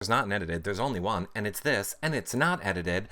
There's not an edited, there's only one, and it's this, and it's not edited.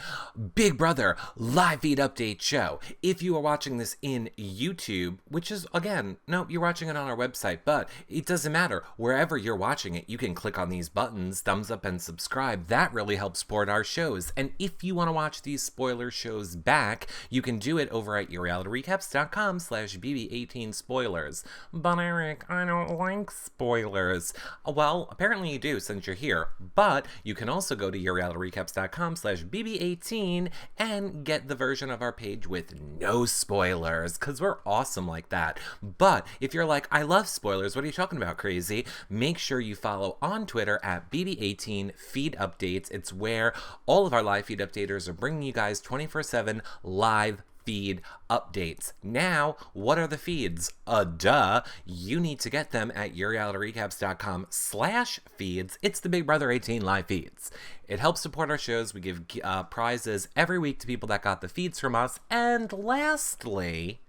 Big Brother live feed update show. If you are watching this in YouTube, which is, again, no, you're watching it on our website, but it doesn't matter. Wherever you're watching it, you can click on these buttons, thumbs up and subscribe. That really helps support our shows. And if you want to watch these spoiler shows back, you can do it over at yourrealityrecaps.com/BB18spoilers. But Eric, I don't like spoilers. Well, apparently you do since you're here. But you can also go to yourrealityrecaps.com/BB18 and get the version of our page with no spoilers, because we're awesome like that. But if you're like, I love spoilers, what are you talking about, crazy? Make sure you follow on Twitter at BB18 Feed Updates. It's where all of our live feed updaters are bringing you guys 24/7 live feed updates. Now, what are the feeds? Duh. You need to get them at yourrealityrecaps.com/feeds. It's the Big Brother 18 live feeds. It helps support our shows. We give prizes every week to people that got the feeds from us. And lastly,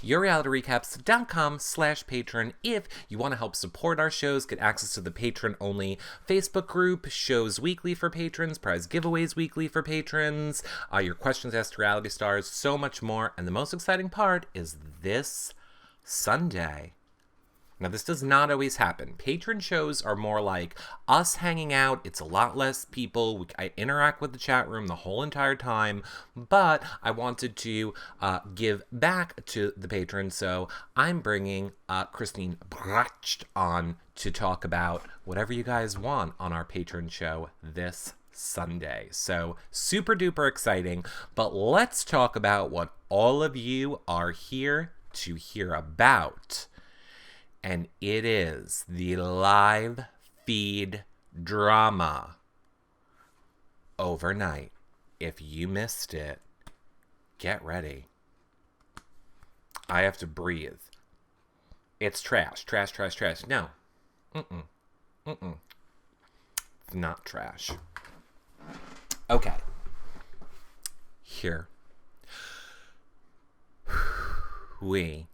yourrealityrecaps.com/patron. If you want to help support our shows, get access to the patron-only Facebook group, shows weekly for patrons, prize giveaways weekly for patrons, your questions asked to reality stars, so much more. And the most exciting part is this Sunday. Now, this does not always happen. Patron shows are more like us hanging out. It's a lot less people. I interact with the chat room the whole entire time, but I wanted to give back to the patrons, so I'm bringing Christine Bracht on to talk about whatever you guys want on our patron show this Sunday. So super duper exciting, but let's talk about what all of you are here to hear about. And it is the live feed drama overnight. If you missed it, get ready. I have to breathe. It's trash. Trash, trash, trash. No. It's not trash. Okay. Here we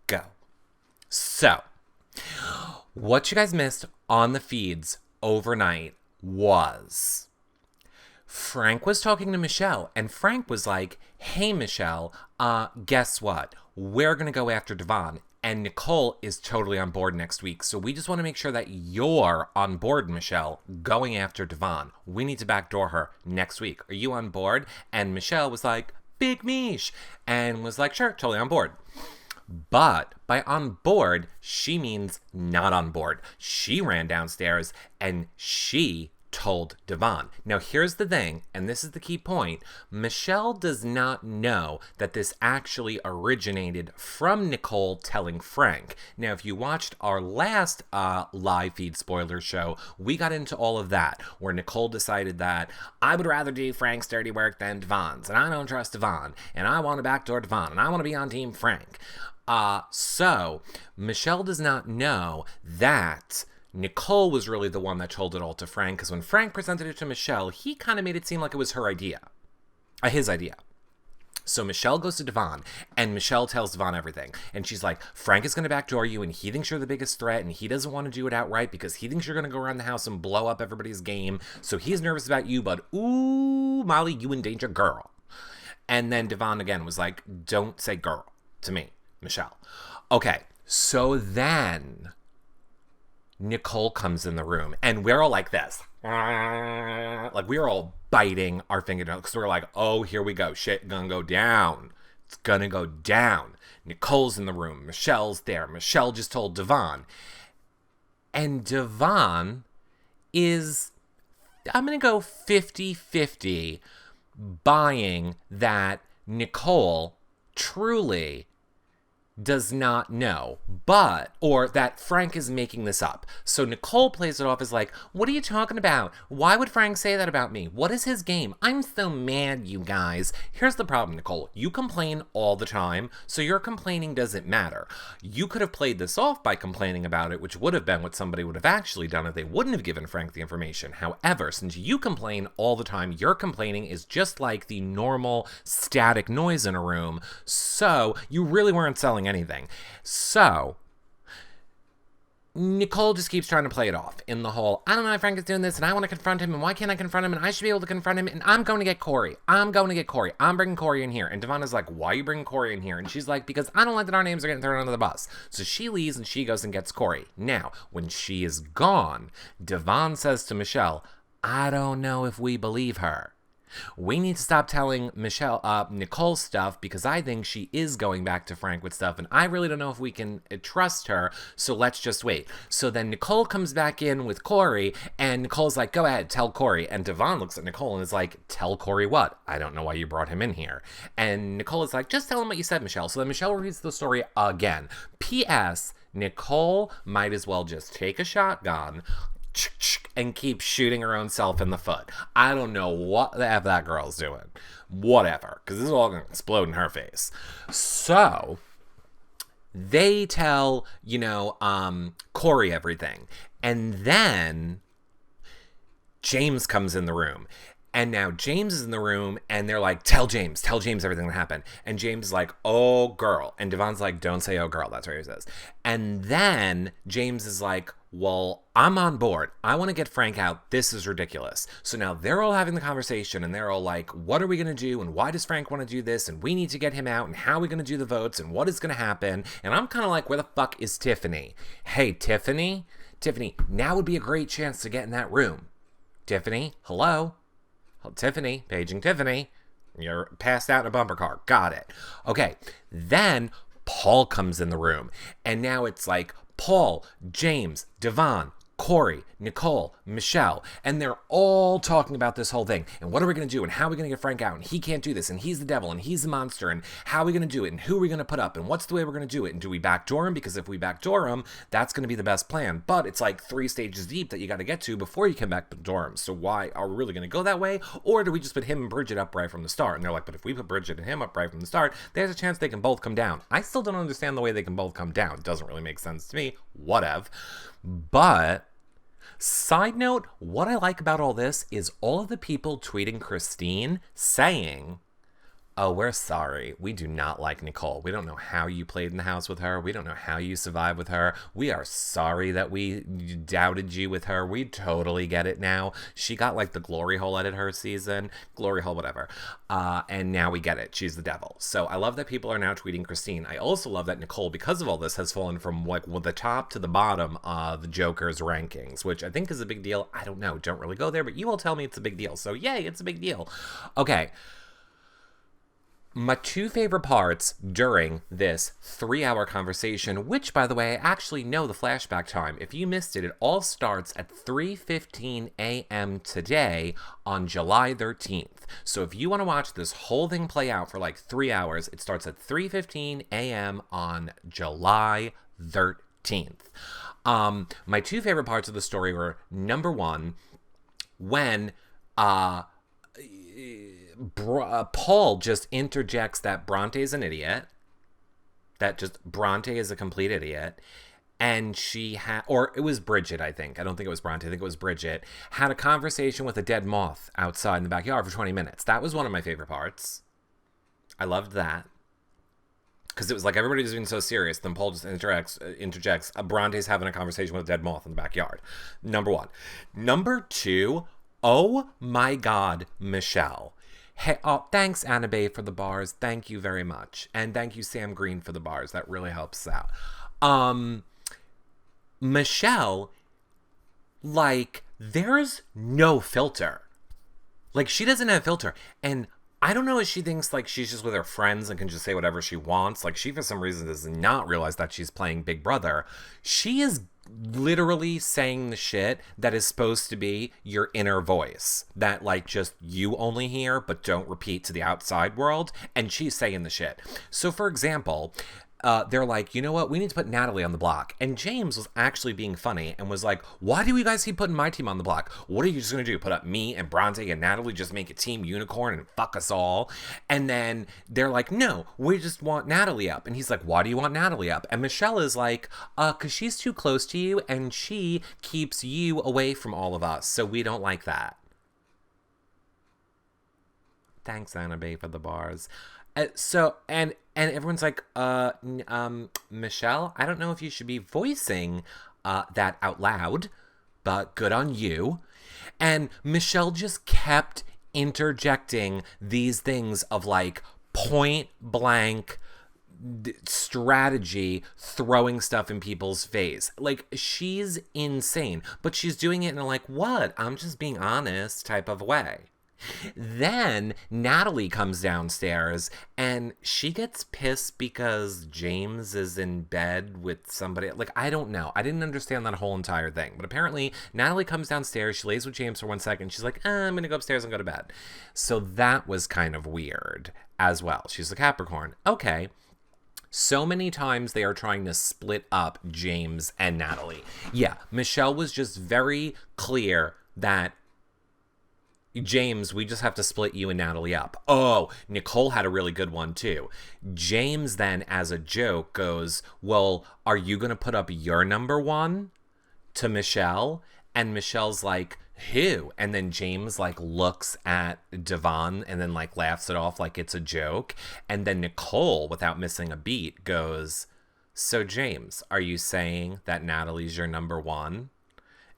go. So, what you guys missed on the feeds overnight was Frank was talking to Michelle, and Frank was like, hey, Michelle, guess what? We're going to go after Devon, and Nicole is totally on board next week, so we just want to make sure that you're on board, Michelle, going after Devon. We need to backdoor her next week. Are you on board? And Michelle was like, Big Mish, and was like, sure, totally on board. But by on board, she means not on board. She ran downstairs and she told Devon. Now, here's the thing, and this is the key point. Michelle does not know that this actually originated from Nicole telling Frank. Now, if you watched our last live feed spoiler show, we got into all of that, where Nicole decided that I would rather do Frank's dirty work than Devon's, and I don't trust Devon, and I want to backdoor Devon, and I want to be on Team Frank. So Michelle does not know that Nicole was really the one that told it all to Frank, because when Frank presented it to Michelle, he kind of made it seem like it was her idea. His idea. So Michelle goes to Devon, and Michelle tells Devon everything. And she's like, Frank is going to backdoor you, and he thinks you're the biggest threat, and he doesn't want to do it outright because he thinks you're going to go around the house and blow up everybody's game. So he's nervous about you, but ooh, Molly, you in danger, girl. And then Devon again was like, don't say girl to me, Michelle. Okay, so then Nicole comes in the room, and we're all like this. Like, we're all biting our fingernails, because we're like, oh, here we go. Shit gonna go down. It's gonna go down. Nicole's in the room. Michelle's there. Michelle just told Devon. And Devon is, I'm gonna go 50-50 buying that Nicole truly does not know, or that Frank is making this up. So Nicole plays it off as like, what are you talking about? Why would Frank say that about me? What is his game? I'm so mad, you guys. Here's the problem, Nicole. You complain all the time, so your complaining doesn't matter. You could have played this off by complaining about it, which would have been what somebody would have actually done if they wouldn't have given Frank the information. However, since you complain all the time, your complaining is just like the normal static noise in a room, so you really weren't selling anything. So Nicole just keeps trying to play it off in the whole, I don't know why Frank is doing this, and I want to confront him, and why can't I confront him, and I should be able to confront him, and I'm going to get Corey. I'm bringing Corey in here. And Devon is like, why are you bringing Corey in here? And she's like, because I don't like that our names are getting thrown under the bus. So she leaves, and she goes and gets Corey. Now, when she is gone, Devon says to Michelle, I don't know if we believe her. We need to stop telling Nicole stuff, because I think she is going back to Frank with stuff, and I really don't know if we can trust her, so let's just wait. So then Nicole comes back in with Corey, and Nicole's like, go ahead, tell Corey. And Devon looks at Nicole and is like, tell Corey what? I don't know why you brought him in here. And Nicole is like, just tell him what you said, Michelle. So then Michelle reads the story again. P.S. Nicole might as well just take a shotgun and keep shooting her own self in the foot. I don't know what the F that girl's doing. Whatever. Because this is all going to explode in her face. So, they tell, Corey everything. And then James comes in the room. And now James is in the room, and they're like, tell James everything that happened. And James is like, oh, girl. And Devon's like, don't say, oh, girl. That's what he says. And then James is like, well, I'm on board. I want to get Frank out. This is ridiculous. So now they're all having the conversation, and they're all like, what are we going to do? And why does Frank want to do this? And we need to get him out. And how are we going to do the votes? And what is going to happen? And I'm kind of like, where the fuck is Tiffany? Hey, Tiffany, now would be a great chance to get in that room. Tiffany, hello? Tiffany, paging Tiffany. You're passed out in a bumper car. Got it. Okay. Then Paul comes in the room. And now it's like Paul, James, Devon, Corey, Nicole, Michelle, and they're all talking about this whole thing. And what are we going to do? And how are we going to get Frank out? And he can't do this. And he's the devil. And he's the monster. And how are we going to do it? And who are we going to put up? And what's the way we're going to do it? And do we backdoor him? Because if we backdoor him, that's going to be the best plan. But it's like 3 stages deep that you got to get to before you can backdoor him. So why are we really going to go that way? Or do we just put him and Bridget up right from the start? And they're like, but if we put Bridget and him up right from the start, there's a chance they can both come down. I still don't understand the way they can both come down. It doesn't really make sense to me. Whatever. But side note, what I like about all this is all of the people tweeting Christine saying, oh, we're sorry. We do not like Nicole. We don't know how you played in the house with her. We don't know how you survived with her. We are sorry that we doubted you with her. We totally get it now. She got like the glory hole out of her season. Glory hole, whatever. And now we get it. She's the devil. So I love that people are now tweeting Christine. I also love that Nicole, because of all this, has fallen from like the top to the bottom of the Joker's rankings, which I think is a big deal. I don't know. Don't really go there, but you all tell me it's a big deal. So yay, it's a big deal. Okay. My 2 favorite parts during this 3-hour conversation, which, by the way, I actually know the flashback time. If you missed it, it all starts at 3:15 a.m. today on July 13th. So if you want to watch this whole thing play out for like 3 hours, it starts at 3:15 a.m. on July 13th. My 2 favorite parts of the story were, number 1, when Paul just interjects that Bronte's an idiot. That just Bronte is a complete idiot. And she or it was Bridget, I think. I don't think it was Bronte. I think it was Bridget. Had a conversation with a dead moth outside in the backyard for 20 minutes. That was one of my favorite parts. I loved that. Because it was like everybody's being so serious. Then Paul just interjects. Bronte's having a conversation with a dead moth in the backyard. Number 1. Number 2, oh my God, Michelle. Hey, oh, thanks, Annabelle, for the bars. Thank you very much. And thank you, Sam Green, for the bars. That really helps out. Michelle, like, there's no filter. Like, she doesn't have filter. And I don't know if she thinks, like, she's just with her friends and can just say whatever she wants. Like, she, for some reason, does not realize that she's playing Big Brother. She is literally saying the shit that is supposed to be your inner voice that like just you only hear but don't repeat to the outside world, and she's saying the shit. So for example, they're like, you know what, we need to put Natalie on the block. And James was actually being funny and was like, why do you guys keep putting my team on the block? What are you just going to do? Put up me and Bronte and Natalie, just make a team unicorn and fuck us all? And then they're like, no, we just want Natalie up. And he's like, why do you want Natalie up? And Michelle is like, because she's too close to you and she keeps you away from all of us. So we don't like that. Thanks, Annabelle, for the bars. And everyone's like, Michelle, I don't know if you should be voicing that out loud, but good on you. And Michelle just kept interjecting these things of like point blank strategy, throwing stuff in people's face. Like, she's insane, but she's doing it in a like, what? I'm just being honest type of way. Then Natalie comes downstairs and she gets pissed because James is in bed with somebody. Like, I don't know. I didn't understand that whole entire thing. But apparently, Natalie comes downstairs. She lays with James for 1 second. She's like, I'm going to go upstairs and go to bed. So that was kind of weird as well. She's a Capricorn. Okay. So many times they are trying to split up James and Natalie. Yeah, Michelle was just very clear that James, we just have to split you and Natalie up. Oh, Nicole had a really good one too. James then, as a joke, goes, well, are you going to put up your number one to Michelle? And Michelle's like, who? And then James like looks at Devon and then like laughs it off like it's a joke. And then Nicole, without missing a beat, goes, so James, are you saying that Natalie's your number one?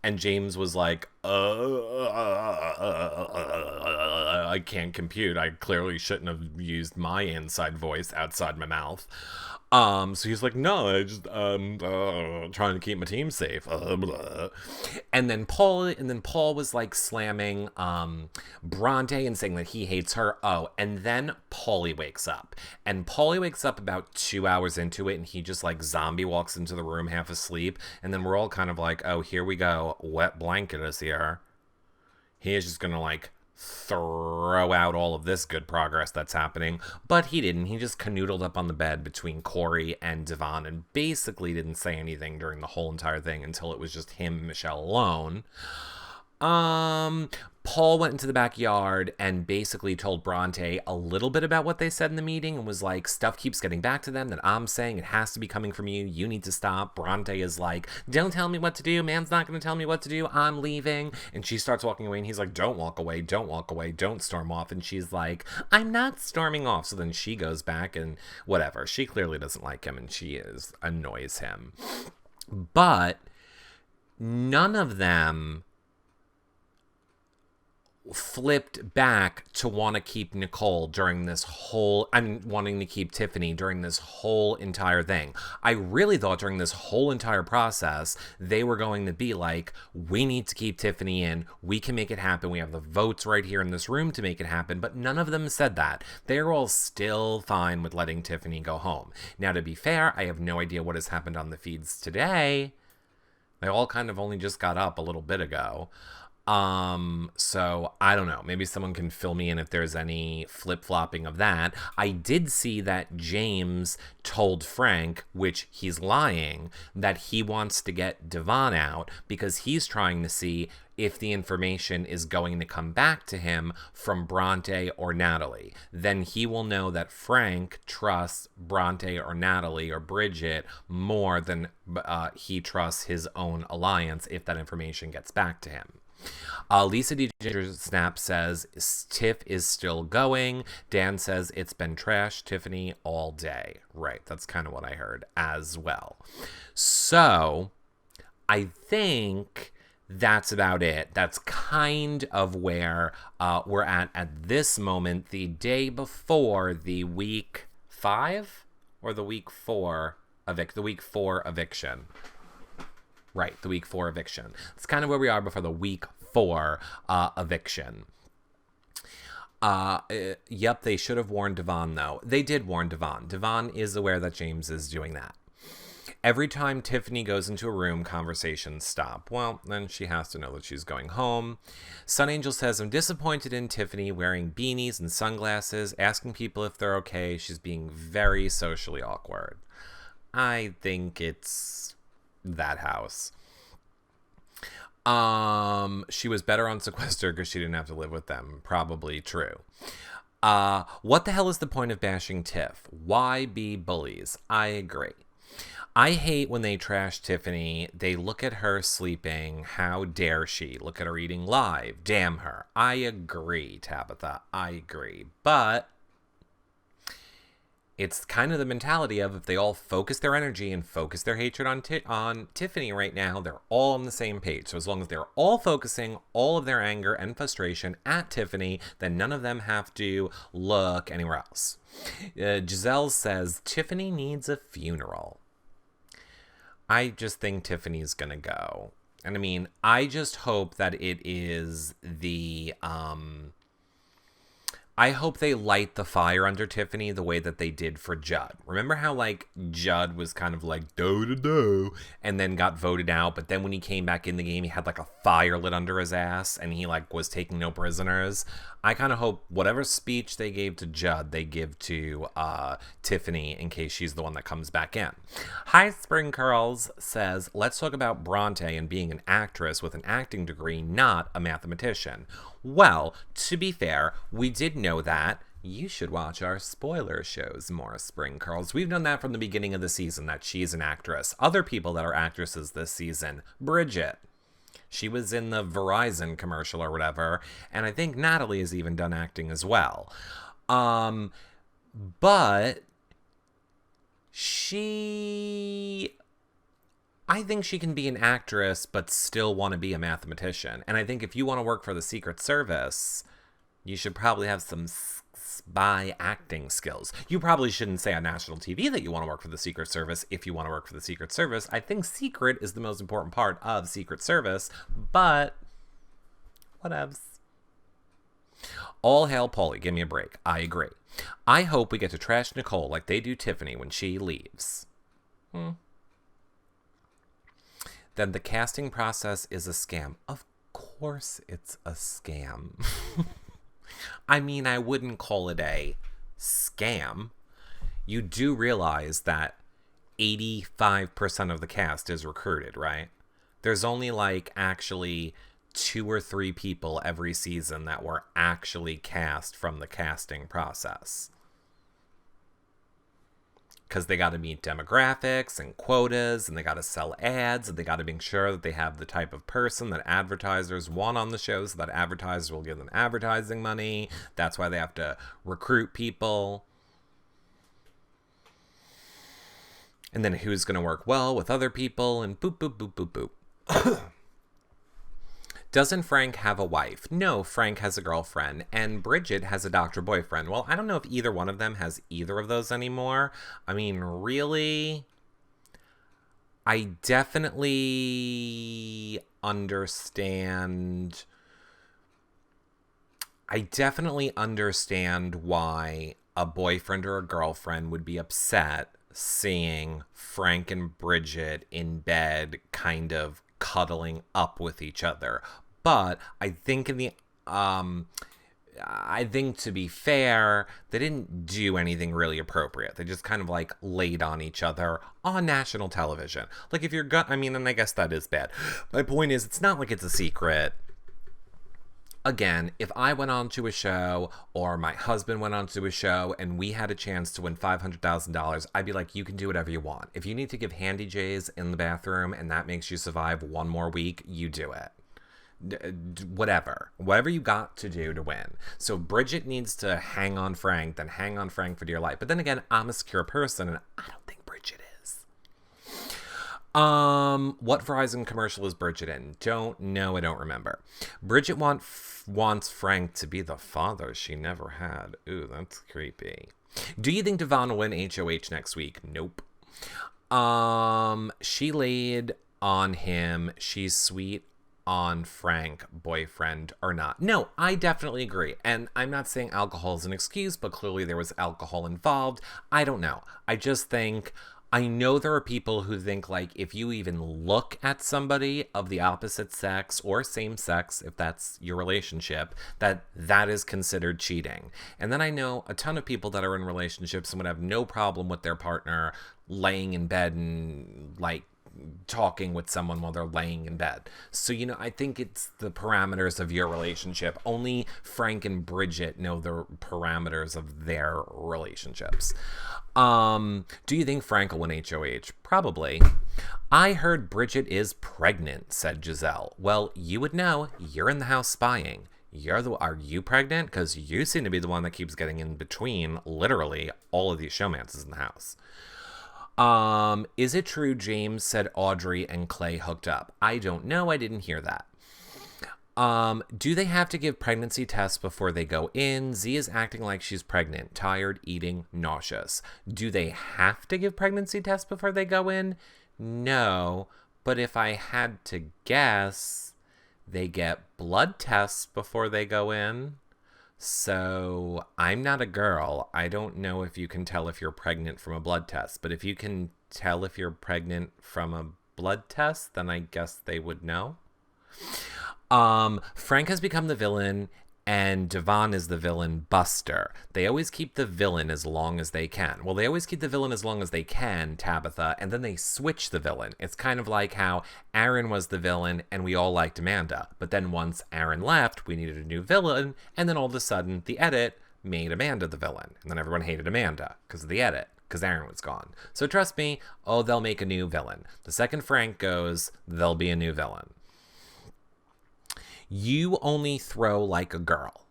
And James was like, I can't compute. I clearly shouldn't have used my inside voice outside my mouth. So he's like, no, I just trying to keep my team safe. And then Paul was like slamming Bronte and saying that he hates her. Oh, and then Paulie wakes up. And Paulie wakes up about 2 hours into it, and he just like zombie walks into the room half asleep. And then we're all kind of like, oh, here we go. Wet blanket is here. He is just gonna like throw out all of this good progress that's happening, but he didn't. He just canoodled up on the bed between Corey and Devon and basically didn't say anything during the whole entire thing until it was just him and Michelle alone. Paul went into the backyard and basically told Bronte a little bit about what they said in the meeting and was like, stuff keeps getting back to them that I'm saying it has to be coming from you. You need to stop. Bronte is like, don't tell me what to do. Man's not going to tell me what to do. I'm leaving. And she starts walking away and he's like, don't walk away. Don't walk away. Don't storm off. And she's like, I'm not storming off. So then she goes back and whatever. She clearly doesn't like him and annoys him. But none of them flipped back to want to keep Nicole during this whole, wanting to keep Tiffany during this whole entire thing. I really thought during this whole entire process, they were going to be like, we need to keep Tiffany in. We can make it happen. We have the votes right here in this room to make it happen. But none of them said that. They're all still fine with letting Tiffany go home. Now, to be fair, I have no idea what has happened on the feeds today. They all kind of only just got up a little bit ago. So I don't know. Maybe someone can fill me in if there's any flip-flopping of that. I did see that James told Frank, which he's lying, that he wants to get Devon out because he's trying to see if the information is going to come back to him from Bronte or Natalie. Then he will know that Frank trusts Bronte or Natalie or Bridget more than he trusts his own alliance if that information gets back to him. Lisa D. Snap says Tiff is still going. Dan says it's been trash, Tiffany, all day. Right, that's kind of what I heard as well. So I think that's about it. That's kind of where we're at this moment, the day before the week 5 or the week 4 the week 4 eviction. Right, the week 4 eviction. That's kind of where we are before the week 4 eviction. Yep, they should have warned Devon, though. They did warn Devon. Devon is aware that James is doing that. Every time Tiffany goes into a room, conversations stop. Well, then she has to know that she's going home. Sun Angel says, I'm disappointed in Tiffany wearing beanies and sunglasses, asking people if they're okay. She's being very socially awkward. I think it's that house. She was better on sequester because she didn't have to live with them. Probably true. What the hell is the point of bashing Tiff? Why be bullies? I agree. I hate when they trash Tiffany. They look at her sleeping. How dare she? Look at her eating live. Damn her. I agree, Tabitha. I agree. But it's kind of the mentality of if they all focus their energy and focus their hatred on Tiffany right now, they're all on the same page. So as long as they're all focusing all of their anger and frustration at Tiffany, then none of them have to look anywhere else. Giselle says Tiffany needs a funeral. I just think Tiffany's gonna go. And I mean, I just hope that it is the, I hope they light the fire under Tiffany the way that they did for Judd. Remember how, like, Judd was kind of like, do, and then got voted out, but then when he came back in the game, he had, like, a fire lit under his ass, and he, like, was taking no prisoners? I kind of hope whatever speech they gave to Judd, they give to Tiffany in case she's the one that comes back in. Hi Spring Curls says, let's talk about Bronte and being an actress with an acting degree, not a mathematician. Well, to be fair, we did know that. You should watch our spoiler shows more, Spring Curls. We've known that from the beginning of the season, that she's an actress. Other people that are actresses this season, Bridget. She was in the Verizon commercial or whatever, and I think Natalie has even done acting as well. But I think she can be an actress but still want to be a mathematician. And I think if you want to work for the Secret Service, you should probably have some spy acting skills. You probably shouldn't say on national TV that you want to work for the Secret Service if you want to work for the Secret Service. I think secret is the most important part of Secret Service, but whatevs. All hail Paulie, give me a break. I agree. I hope we get to trash Nicole like they do Tiffany when she leaves. Then the casting process is a scam. Of course it's a scam. I mean, I wouldn't call it a scam. You do realize that 85% of the cast is recruited, right? There's only like actually 2 or 3 people every season that were actually cast from the casting process. Because they got to meet demographics and quotas, and they got to sell ads, and they got to make sure that they have the type of person that advertisers want on the show, so that advertisers will give them advertising money. That's why they have to recruit people. And then who's going to work well with other people, and boop, boop, boop, boop, boop. Doesn't Frank have a wife? No, Frank has a girlfriend, and Bridget has a doctor boyfriend. Well, I don't know if either one of them has either of those anymore. I mean, really, I definitely understand why a boyfriend or a girlfriend would be upset seeing Frank and Bridget in bed kind of cuddling up with each other. But I think to be fair, they didn't do anything really appropriate. They just kind of like laid on each other on national television. Like if you're and I guess that is bad. My point is, it's not like it's a secret. Again, if I went on to a show or my husband went on to a show and we had a chance to win $500,000, I'd be like, you can do whatever you want. If you need to give handy J's in the bathroom and that makes you survive one more week, you do it. Whatever you got to do to win. So Bridget needs to hang on Frank, then hang on Frank for dear life. But then again, I'm a secure person and I don't think Bridget is. What Verizon commercial is Bridget in? Don't know. I don't remember. Bridget wants Frank to be the father she never had. Ooh, that's creepy. Do you think Devon will win HOH next week? Nope. She laid on him. She's sweet on Frank, boyfriend or not. No, I definitely agree. And I'm not saying alcohol is an excuse, but clearly there was alcohol involved. I don't know. I just think, I know there are people who think like if you even look at somebody of the opposite sex or same sex, if that's your relationship, that is considered cheating. And then I know a ton of people that are in relationships and would have no problem with their partner laying in bed and like talking with someone while they're laying in bed. So, I think it's the parameters of your relationship. Only Frank and Bridget know the parameters of their relationships. Do you think Frank will win HOH? Probably. I heard Bridget is pregnant, said Giselle. Well, you would know. You're in the house spying. Are you pregnant? Because you seem to be the one that keeps getting in between literally all of these showmances in the house. Is it true James said Audrey and Clay hooked up? I don't know. I didn't hear that. Do they have to give pregnancy tests before they go in? Z is acting like she's pregnant, tired, eating, nauseous. Do they have to give pregnancy tests before they go in? No, but if I had to guess, they get blood tests before they go in. So I'm not a girl. I don't know if you can tell if you're pregnant from a blood test, but if you can tell if you're pregnant from a blood test, then I guess they would know. Frank has become the villain and Devon is the villain Buster. They always keep the villain as long as they can. Well, they always keep the villain as long as they can, Tabitha, and then they switch the villain. It's kind of like how Aaron was the villain and we all liked Amanda. But then once Aaron left, we needed a new villain, and then all of a sudden the edit made Amanda the villain. And then everyone hated Amanda because of the edit, because Aaron was gone. So trust me, they'll make a new villain. The second Frank goes, there'll be a new villain. You only throw like a girl.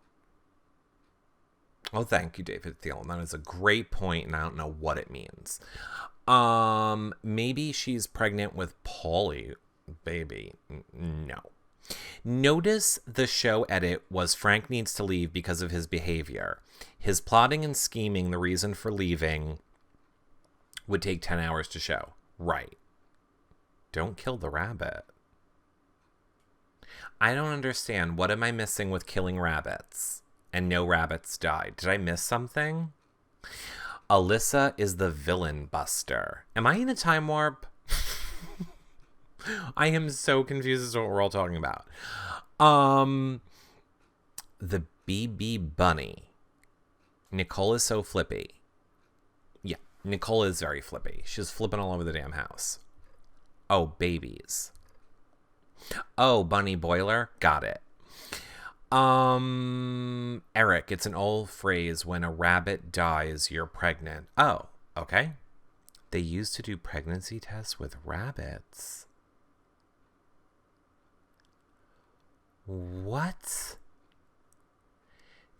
Oh, thank you, David Thielen. That is a great point, and I don't know what it means. Maybe she's pregnant with Paulie, baby. No. Notice the show edit was Frank needs to leave because of his behavior. His plotting and scheming, the reason for leaving, would take 10 hours to show. Right. Don't kill the rabbit. I don't understand. What am I missing with killing rabbits? And no rabbits died. Did I miss something? Alyssa is the villain Buster. Am I in a time warp? I am so confused as to what we're all talking about. The BB Bunny. Nicole is so flippy. Yeah, Nicole is very flippy. She's flipping all over the damn house. Oh, babies. Oh, Bunny Boiler. Got it. Eric, it's an old phrase. When a rabbit dies, you're pregnant. Oh, okay. They used to do pregnancy tests with rabbits. What?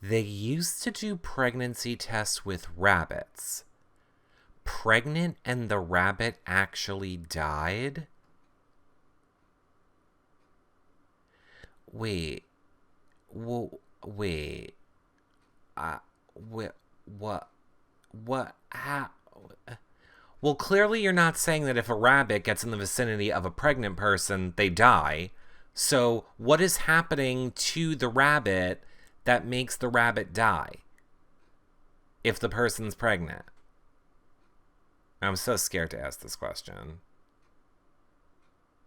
They used to do pregnancy tests with rabbits. Pregnant and the rabbit actually died? Wait. Wait. What? How? Well, clearly you're not saying that if a rabbit gets in the vicinity of a pregnant person, they die. So what is happening to the rabbit that makes the rabbit die if the person's pregnant? I'm so scared to ask this question.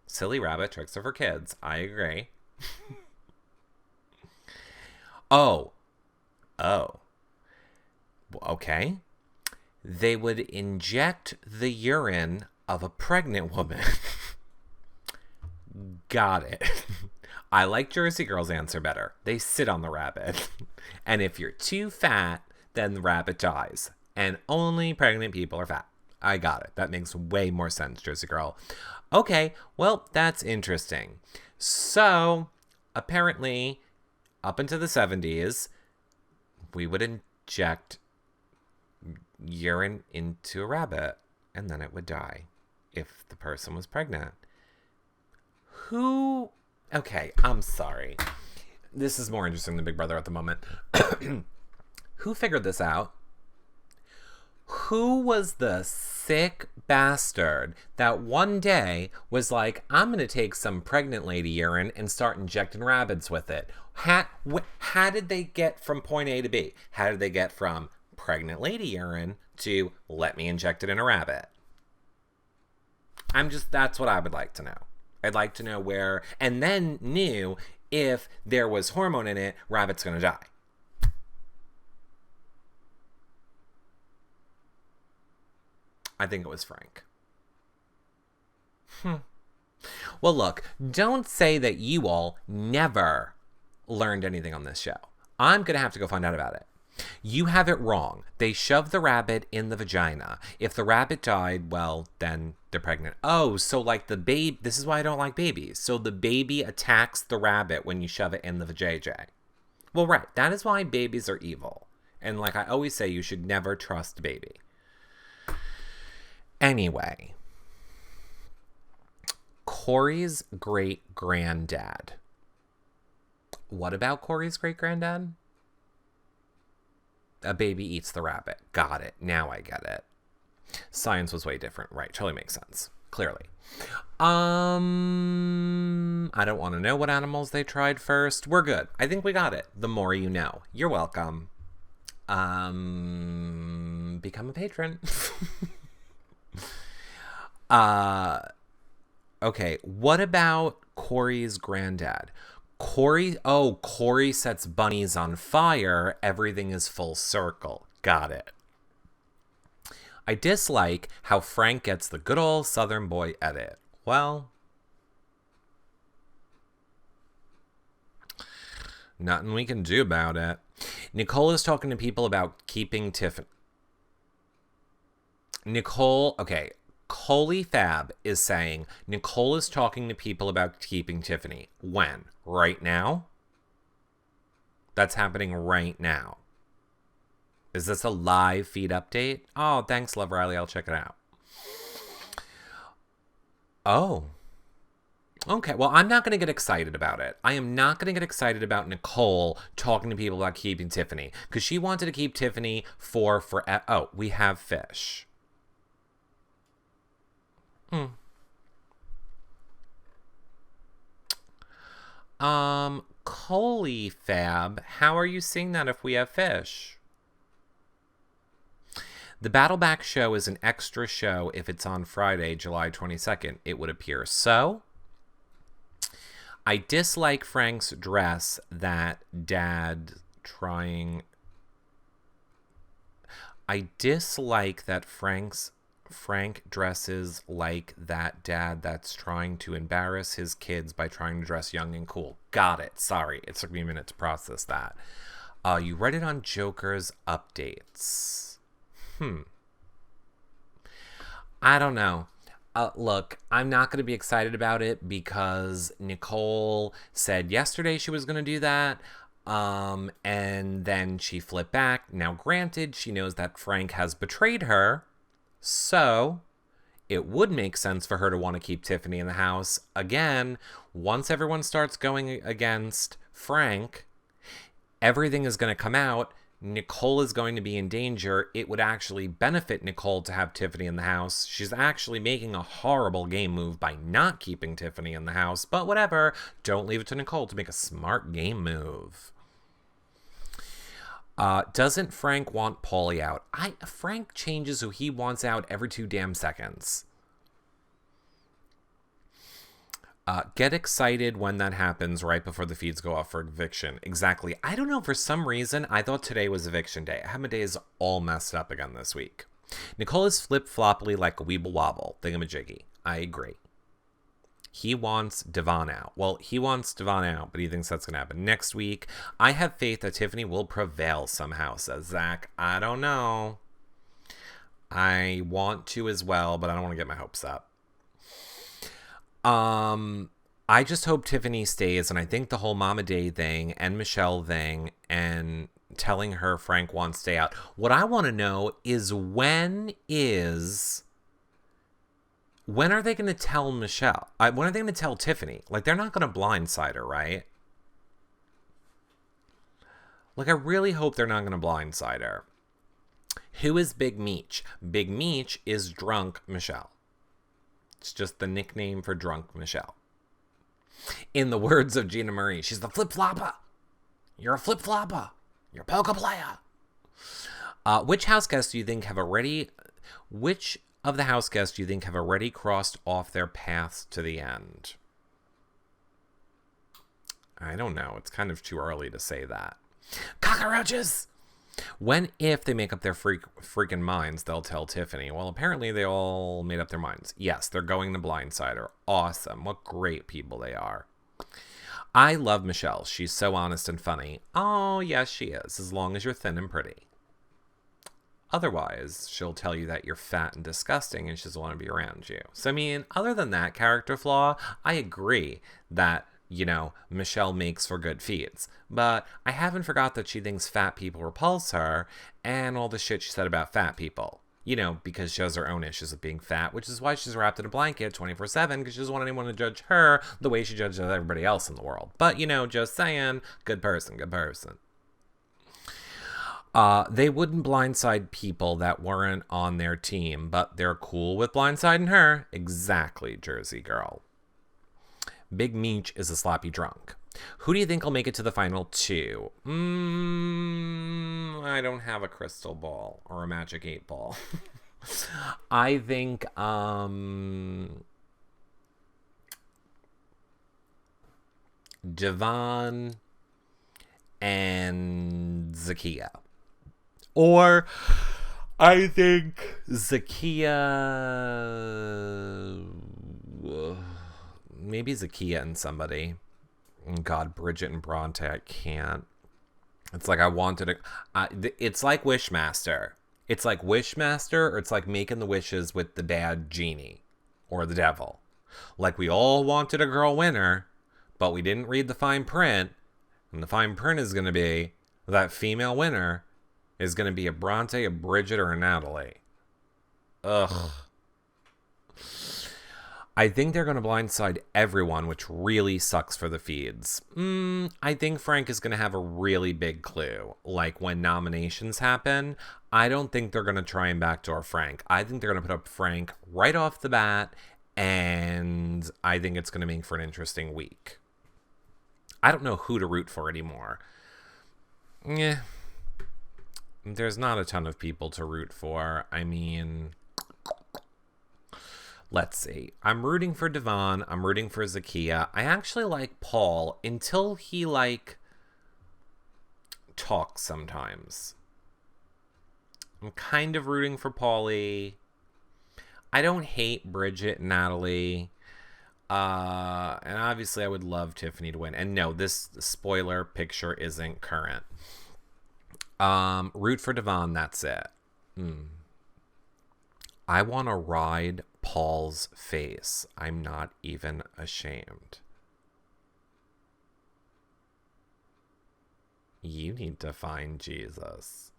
Silly rabbit tricks are for kids. I agree. Oh. Okay. They would inject the urine of a pregnant woman. Got it. I like Jersey Girl's answer better. They sit on the rabbit. And if you're too fat, then the rabbit dies. And only pregnant people are fat. I got it. That makes way more sense, Jersey Girl. Okay, well, that's interesting. So, apparently, up into the 70s, we would inject urine into a rabbit, and then it would die if the person was pregnant. Who? Okay, I'm sorry. This is more interesting than Big Brother at the moment. Who figured this out? Who was the sick bastard that one day was like, I'm going to take some pregnant lady urine and start injecting rabbits with it? How did they get from point A to B? How did they get from pregnant lady urine to let me inject it in a rabbit? That's what I would like to know. I'd like to know where, and then knew if there was hormone in it, rabbit's going to die. I think it was Frank. Well, look, don't say that you all never learned anything on this show. I'm going to have to go find out about it. You have it wrong. They shoved the rabbit in the vagina. If the rabbit died, well, then they're pregnant. Oh, so like the baby, this is why I don't like babies. So the baby attacks the rabbit when you shove it in the vajayjay. Well, right. That is why babies are evil. And like I always say, you should never trust a baby. Anyway, Corey's great granddad. What about Corey's great granddad? A baby eats the rabbit. Got it. Now I get it. Science was way different. Right. Totally makes sense. Clearly. I don't want to know what animals they tried first. We're good. I think we got it. The more you know. You're welcome. Become a patron. Okay. What about Corey's granddad? Corey sets bunnies on fire. Everything is full circle. Got it. I dislike how Frank gets the good old Southern boy edit. Well, nothing we can do about it. Nicole is talking to people about keeping Tiffany. Coley Fab is saying Nicole is talking to people about keeping Tiffany. When? Right now? That's happening right now. Is this a live feed update? Oh, thanks, Love Riley. I'll check it out. Oh. Okay, well, I'm not going to get excited about it. I am not going to get excited about Nicole talking to people about keeping Tiffany. Because she wanted to keep Tiffany for... Oh, we have fish. Coley Fab, how are you seeing that if we have fish? The Battleback show is an extra show if it's on Friday, July 22nd, it would appear. So, I dislike Frank's dress that dad trying... I dislike that Frank dresses like that dad that's trying to embarrass his kids by trying to dress young and cool. Got it. Sorry. It took me a minute to process that. You read it on Joker's updates. I don't know. Look, I'm not going to be excited about it because Nicole said yesterday she was going to do that. And then she flipped back. Now, granted, she knows that Frank has betrayed her. So, it would make sense for her to want to keep Tiffany in the house. Again, once everyone starts going against Frank, everything is going to come out. Nicole is going to be in danger. It would actually benefit Nicole to have Tiffany in the house. She's actually making a horrible game move by not keeping Tiffany in the house. But whatever. Don't leave it to Nicole to make a smart game move. Doesn't Frank want Paulie out? Frank changes who he wants out every 2 damn seconds. Get excited when that happens right before the feeds go off for eviction. Exactly. I don't know. For some reason, I thought today was eviction day. I have my days all messed up again this week. Nicole is flip-floppily like a weeble wobble. Thingamajiggy. I agree. He wants Devon out. Well, he wants Devon out, but he thinks that's going to happen next week. I have faith that Tiffany will prevail somehow, says Zach. I don't know. I want to as well, but I don't want to get my hopes up. I just hope Tiffany stays, and I think the whole Mama Day thing and Michelle thing and telling her Frank wants to stay out. What I want to know is when are they going to tell Michelle? When are they going to tell Tiffany? Like, they're not going to blindside her, right? Like, I really hope they're not going to blindside her. Who is Big Meech? Big Meech is Drunk Michelle. It's just the nickname for Drunk Michelle. In the words of Gina Marie, she's the flip-flopper. You're a flip-flopper. You're a poker player. Which house guests do you think have already... Which of the house guests do you think have already crossed off their paths to the end? I don't know. It's kind of too early to say that. Cockroaches! If they make up their freaking minds, they'll tell Tiffany. Well, apparently they all made up their minds. Yes, they're going to blindside her. Awesome. What great people they are. I love Michelle. She's so honest and funny. Oh, yes, she is, as long as you're thin and pretty. Otherwise, she'll tell you that you're fat and disgusting and she doesn't want to be around you. So, I mean, other than that character flaw, I agree that Michelle makes for good feeds. But I haven't forgot that she thinks fat people repulse her and all the shit she said about fat people. Because she has her own issues of being fat, which is why she's wrapped in a blanket 24/7, because she doesn't want anyone to judge her the way she judges everybody else in the world. But, just saying, good person, good person. They wouldn't blindside people that weren't on their team, but they're cool with blindsiding her. Exactly, Jersey girl. Big Meech is a sloppy drunk. Who do you think will make it to the final two? I don't have a crystal ball or a magic 8-ball. I think Devon and Zakia. Or I think Zakia, maybe Zakia and somebody. God, Bridget and Bronte, I can't. It's like I wanted to. It's like Wishmaster. It's like Wishmaster, or it's like making the wishes with the bad genie or the devil. Like we all wanted a girl winner, but we didn't read the fine print. And the fine print is going to be that female winner is going to be a Bronte, a Bridget, or a Natalie. Ugh. I think they're going to blindside everyone, which really sucks for the feeds. I think Frank is going to have a really big clue. Like when nominations happen, I don't think they're going to try and backdoor Frank. I think they're going to put up Frank right off the bat, and I think it's going to make for an interesting week. I don't know who to root for anymore. There's not a ton of people to root for. I mean, let's see. I'm rooting for Devon. I'm rooting for Zakia. I actually like Paul until he, talks sometimes. I'm kind of rooting for Paulie. I don't hate Bridget and Natalie. And obviously I would love Tiffany to win. And no, this spoiler picture isn't current. Root for Devon, that's it. I want to ride Paul's face. I'm not even ashamed. You need to find Jesus.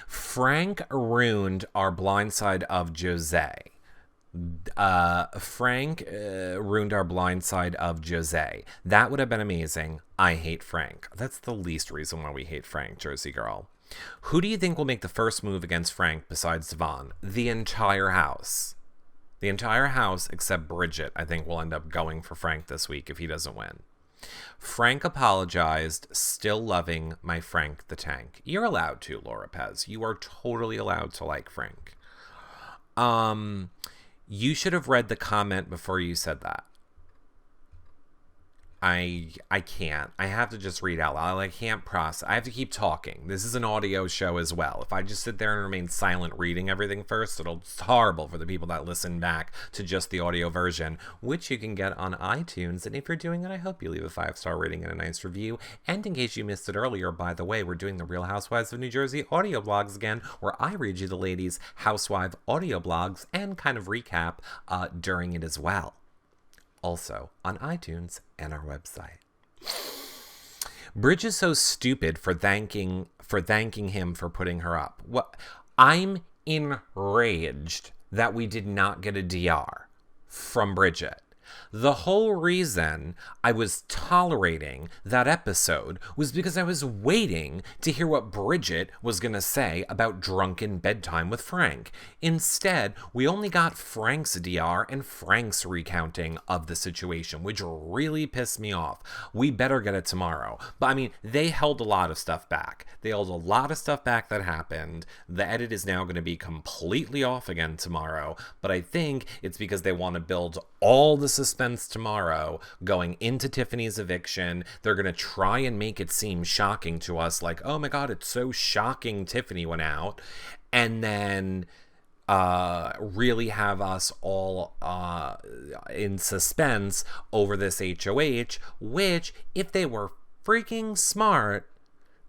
Frank ruined our blindside of Jose. Frank ruined our blindside of Jose. That would have been amazing. I hate Frank. That's the least reason why we hate Frank, Jersey girl. Who do you think will make the first move against Frank besides Devon? The entire house. The entire house except Bridget, I think, will end up going for Frank this week if he doesn't win. Frank apologized, still loving my Frank the Tank. You're allowed to, Laura Pez. You are totally allowed to like Frank. You should have read the comment before you said that. I can't. I have to just read out loud. I can't process. I have to keep talking. This is an audio show as well. If I just sit there and remain silent reading everything first, it's horrible for the people that listen back to just the audio version, which you can get on iTunes. And if you're doing it, I hope you leave a 5-star rating and a nice review. And in case you missed it earlier, by the way, we're doing the Real Housewives of New Jersey audio blogs again, where I read you the ladies' housewife audio blogs and kind of recap during it as well. Also on iTunes and our website. Bridge is so stupid for thanking him for putting her up. What? I'm enraged that we did not get a DR from Bridget. The whole reason I was tolerating that episode was because I was waiting to hear what Bridget was going to say about drunken bedtime with Frank. Instead, we only got Frank's DR and Frank's recounting of the situation, which really pissed me off. We better get it tomorrow. But I mean, they held a lot of stuff back. They held a lot of stuff back that happened. The edit is now going to be completely off again tomorrow. But I think it's because they want to build all the suspense tomorrow going into Tiffany's eviction. They're going to try and make it seem shocking to us, like, oh my God, it's so shocking Tiffany went out. And then really have us all in suspense over this HOH, which, if they were freaking smart,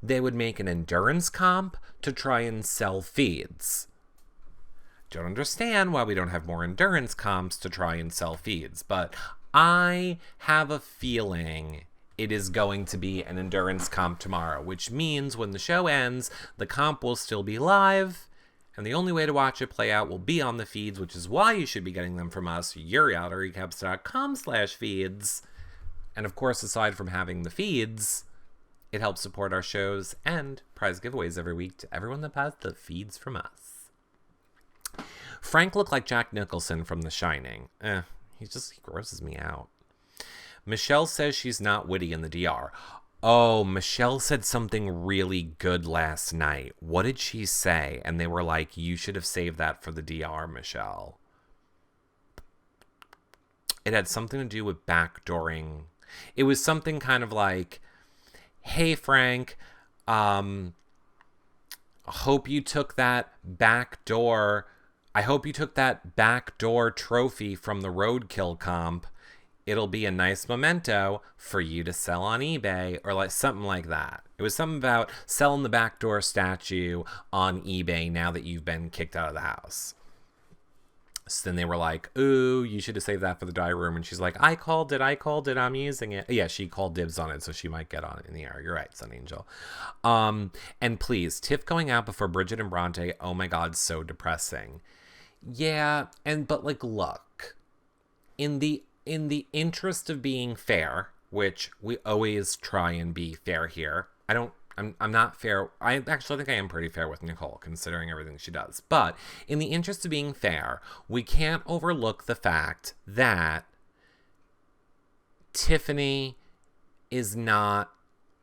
they would make an endurance comp to try and sell feeds. don't understand why we don't have more endurance comps to try and sell feeds. But I have a feeling it is going to be an endurance comp tomorrow, which means when the show ends, the comp will still be live, and the only way to watch it play out will be on the feeds, which is why you should be getting them from us, yourrealityrecaps.com/feeds. And of course, aside from having the feeds, it helps support our shows and prize giveaways every week to everyone that buys the feeds from us. Frank looked like Jack Nicholson from The Shining. He grosses me out. Michelle says she's not witty in the DR. Oh, Michelle said something really good last night. What did she say? And they were like, you should have saved that for the DR, Michelle. It had something to do with backdooring. It was something kind of like, hey, Frank, hope you took that backdoor trophy from the roadkill comp. It'll be a nice memento for you to sell on eBay, or like something like that. It was something about selling the backdoor statue on eBay now that you've been kicked out of the house. So then they were like, ooh, you should have saved that for the dye room. And she's like, I called it, I'm using it. Yeah, she called dibs on it, so she might get on it in the air. You're right, Sun Angel. And please, Tiff going out before Bridget and Bronte, oh my God, so depressing. Yeah, but like, look, in the interest of being fair, which we always try and be fair here. I'm not fair. I actually think I am pretty fair with Nicole, considering everything she does. But in the interest of being fair, we can't overlook the fact that Tiffany is not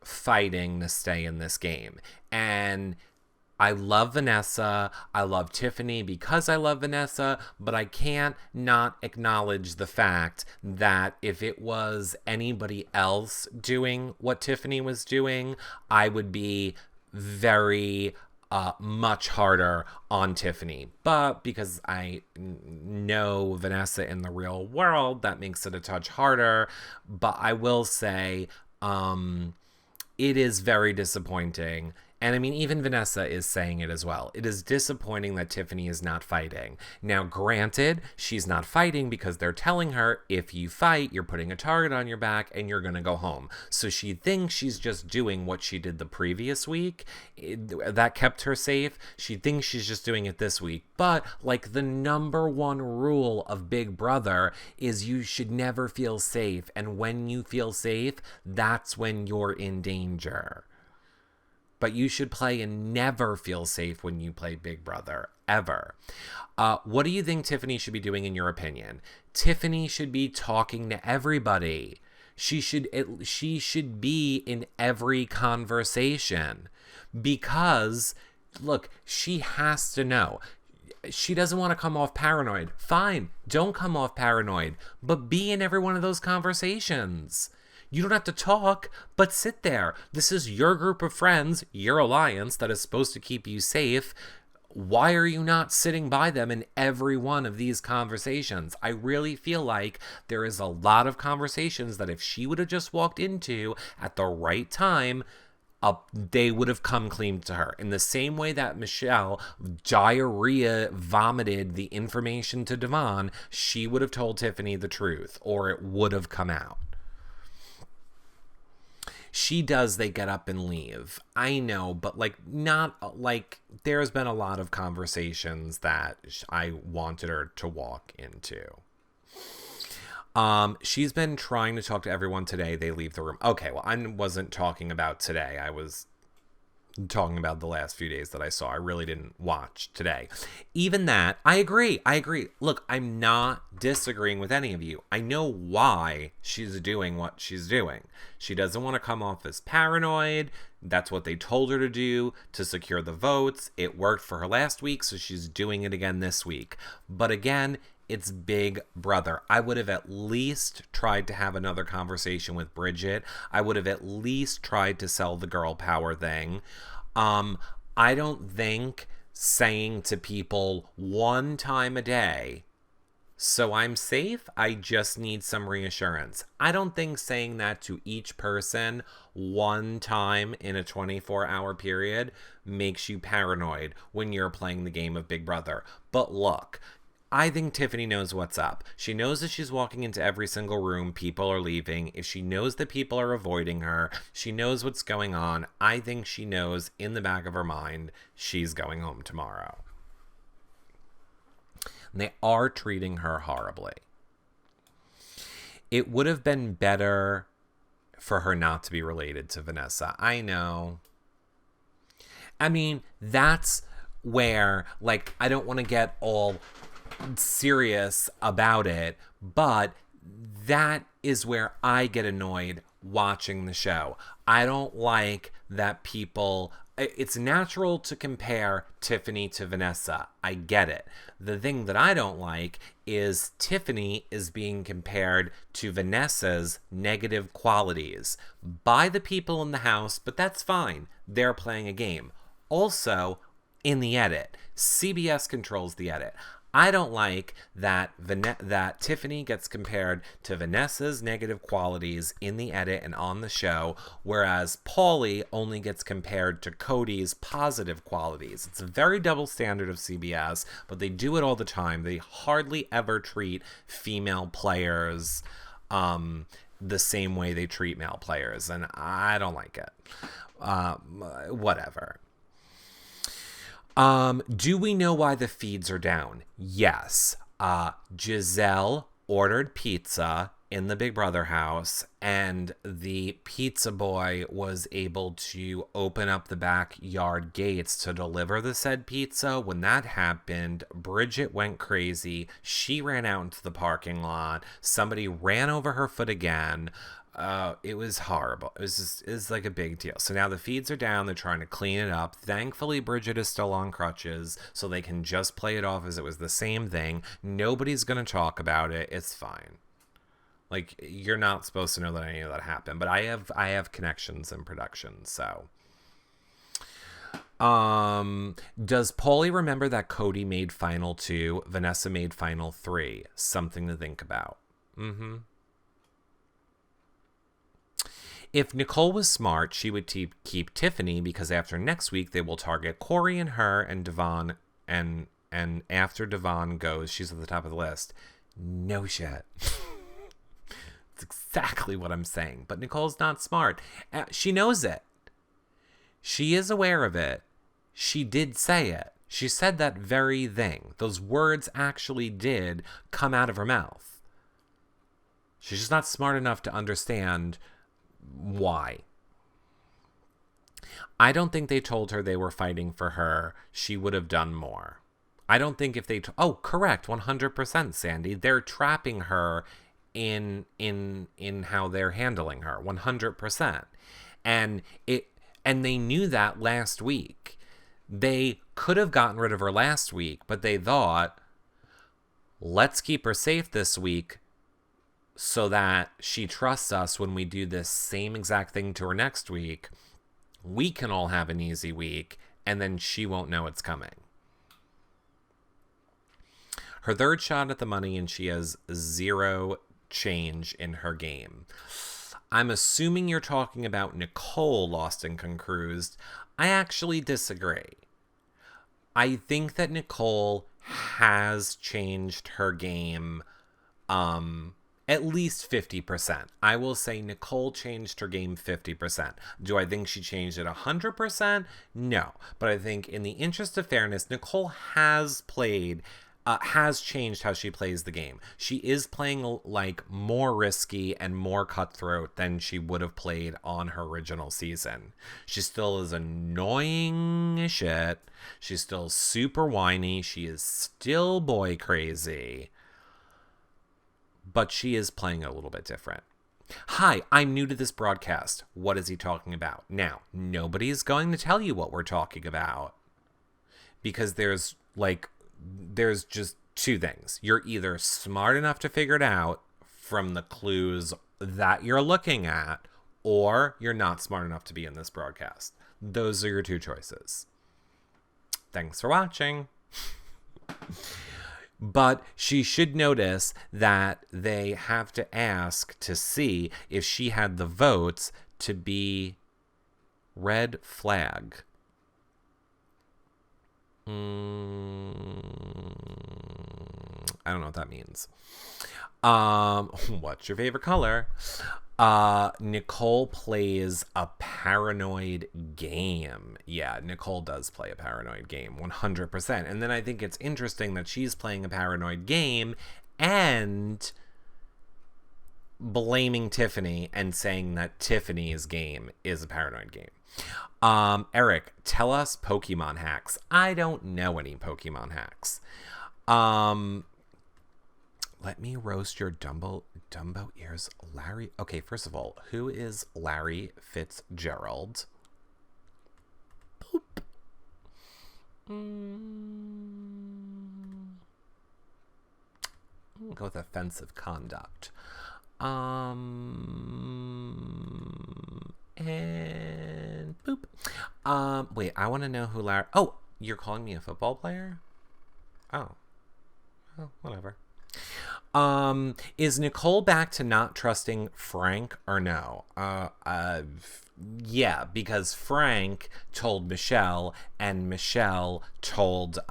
fighting to stay in this game. And I love Vanessa. I love Tiffany because I love Vanessa, but I can't not acknowledge the fact that if it was anybody else doing what Tiffany was doing, I would be very much harder on Tiffany. But because I know Vanessa in the real world, that makes it a touch harder. But I will say it is very disappointing. And I mean, even Vanessa is saying it as well. It is disappointing that Tiffany is not fighting. Now, granted, she's not fighting because they're telling her, if you fight, you're putting a target on your back and you're going to go home. So she thinks she's just doing what she did the previous week. That kept her safe. She thinks she's just doing it this week. But, like, the number one rule of Big Brother is you should never feel safe. And when you feel safe, that's when you're in danger. But you should play and never feel safe when you play Big Brother, ever. What do you think Tiffany should be doing, in your opinion? Tiffany should be talking to everybody. She should be in every conversation. Because, look, she has to know. She doesn't want to come off paranoid. Fine, don't come off paranoid. But be in every one of those conversations. You don't have to talk, but sit there. This is your group of friends, your alliance that is supposed to keep you safe. Why are you not sitting by them in every one of these conversations? I really feel like there is a lot of conversations that if she would have just walked into at the right time, they would have come clean to her. In the same way that Michelle diarrhea vomited the information to Devon, she would have told Tiffany the truth, or it would have come out. She does, they get up and leave. I know, but there's been a lot of conversations that I wanted her to walk into. She's been trying to talk to everyone today. They leave the room. Okay, well, I wasn't talking about today. I was talking about the last few days that I saw. I really didn't watch today. Even that, I agree. Look, I'm not disagreeing with any of you. I know why she's doing what she's doing. She doesn't want to come off as paranoid. That's what they told her to do to secure the votes. It worked for her last week, so she's doing it again this week. But again, it's Big Brother. I would have at least tried to have another conversation with Bridget. I would have at least tried to sell the girl power thing. I don't think saying to people one time a day, So I'm safe. I just need some reassurance. I don't think saying that to each person one time in a 24-hour period makes you paranoid when you're playing the game of Big Brother. But look, I think Tiffany knows what's up. She knows that she's walking into every single room, people are leaving. If she knows that people are avoiding her, she knows what's going on. I think she knows in the back of her mind she's going home tomorrow. And they are treating her horribly. It would have been better for her not to be related to Vanessa. I know. I mean, that's where, like, I don't want to get all serious about it, but that is where I get annoyed watching the show. I don't like that people... It's natural to compare Tiffany to Vanessa. I get it. The thing that I don't like is Tiffany is being compared to Vanessa's negative qualities by the people in the house, but that's fine. They're playing a game. Also, in the edit, CBS controls the edit. I don't like that that Tiffany gets compared to Vanessa's negative qualities in the edit and on the show, whereas Paulie only gets compared to Cody's positive qualities. It's a very double standard of CBS, but they do it all the time. They hardly ever treat female players the same way they treat male players, and I don't like it. Whatever. Do we know why the feeds are down? Yes. Giselle ordered pizza in the Big Brother house, and the pizza boy was able to open up the backyard gates to deliver the said pizza. When that happened, Bridget went crazy. She ran out into the parking lot. Somebody ran over her foot again. It was horrible. It was like a big deal. So now the feeds are down. They're trying to clean it up. Thankfully, Bridget is still on crutches, so they can just play it off as it was the same thing. Nobody's going to talk about it. It's fine. Like, you're not supposed to know that any of that happened, but I have connections in production, so. Does Paulie remember that Cody made Final 2, Vanessa made Final 3? Something to think about. If Nicole was smart, she would keep Tiffany, because after next week they will target Corey and her and Devon, and after Devon goes, she's at the top of the list. No shit. It's exactly what I'm saying. But Nicole's not smart. She knows it. She is aware of it. She did say it. She said that very thing. Those words actually did come out of her mouth. She's just not smart enough to understand why. I don't think they told her they were fighting for her. She would have done more. I don't think if they... Oh, correct. 100%, Sandy. They're trapping her in how they're handling her. 100%. And they knew that last week. They could have gotten rid of her last week, but they thought, let's keep her safe this week so that she trusts us when we do this same exact thing to her next week. We can all have an easy week, and then she won't know it's coming. Her third shot at the money, and she has zero change in her game. I'm assuming you're talking about Nicole Lost and Confused. I actually disagree. I think that Nicole has changed her game at least 50%. I will say Nicole changed her game 50%. Do I think she changed it 100%? No. But I think in the interest of fairness, Nicole has changed how she plays the game. She is playing like more risky and more cutthroat than she would have played on her original season. She still is annoying as shit. She's still super whiny. She is still boy crazy. But she is playing a little bit different. Hi, I'm new to this broadcast. What is he talking about? Now, nobody's going to tell you what we're talking about, because there's just two things. You're either smart enough to figure it out from the clues that you're looking at, or you're not smart enough to be in this broadcast. Those are your two choices. Thanks for watching. But she should notice that they have to ask to see if she had the votes to be red flag. I don't know what that means. What's your favorite color? Nicole plays a paranoid game. Yeah, Nicole does play a paranoid game, 100%. And then I think it's interesting that she's playing a paranoid game and blaming Tiffany and saying that Tiffany's game is a paranoid game. Eric, tell us Pokemon hacks. I don't know any Pokemon hacks. Let me roast your Dumbo ears, Larry. Okay, first of all, who is Larry Fitzgerald? Boop. I'll go with offensive conduct. And boop. Wait, I want to know who Larry. Oh, you're calling me a football player? Oh, whatever. Is Nicole back to not trusting Frank or no? Yeah, because Frank told Michelle and Michelle told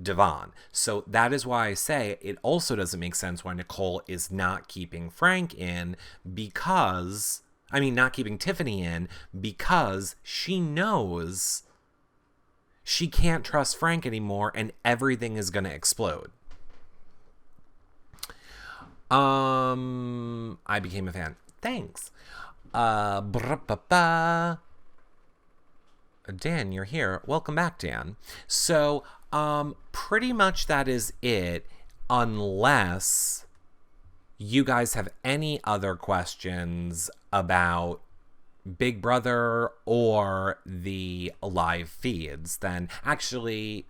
Devon. So that is why I say it also doesn't make sense why Nicole is not keeping Frank in not keeping Tiffany in, because she knows she can't trust Frank anymore and everything is going to explode. I became a fan. Thanks. Dan, you're here. Welcome back, Dan. So, pretty much that is it, unless you guys have any other questions about Big Brother or the live feeds. Then actually,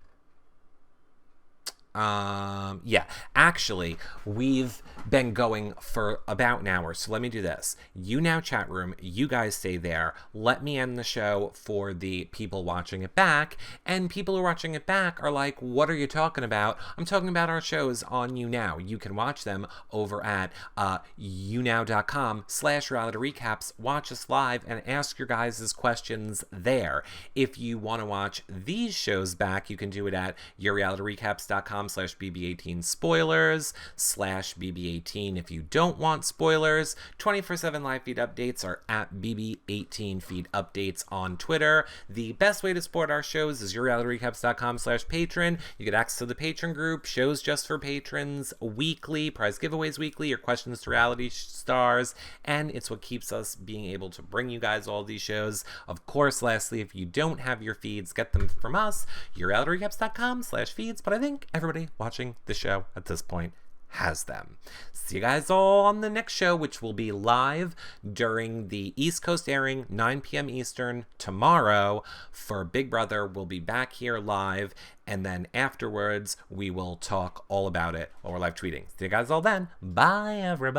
we've been going for about an hour. So let me do this. You now chat room, you guys stay there. Let me end the show for the people watching it back. And people who are watching it back are like, what are you talking about? I'm talking about our shows on YouNow. You can watch them over at younow.com/reality recaps. Watch us live and ask your guys' questions there. If you want to watch these shows back, you can do it at yourrealityrecaps.com/BB18 spoilers/BB18 if you don't want spoilers. 24/7 live feed updates are at BB18 feed updates on Twitter. The best way to support our shows is yourrealityrecaps.com/patron. You get access to the patron group, shows just for patrons weekly, prize giveaways weekly, your questions to reality stars, and it's what keeps us being able to bring you guys all these shows. Of course, lastly, if you don't have your feeds, get them from us, yourrealityrecaps.com/feeds, but I think everybody watching the show at this point has them. See you guys all on the next show, which will be live during the East Coast airing, 9 p.m. Eastern tomorrow for Big Brother. We'll be back here live, and then afterwards we will talk all about it while we're live tweeting. See you guys all then. Bye, everybody.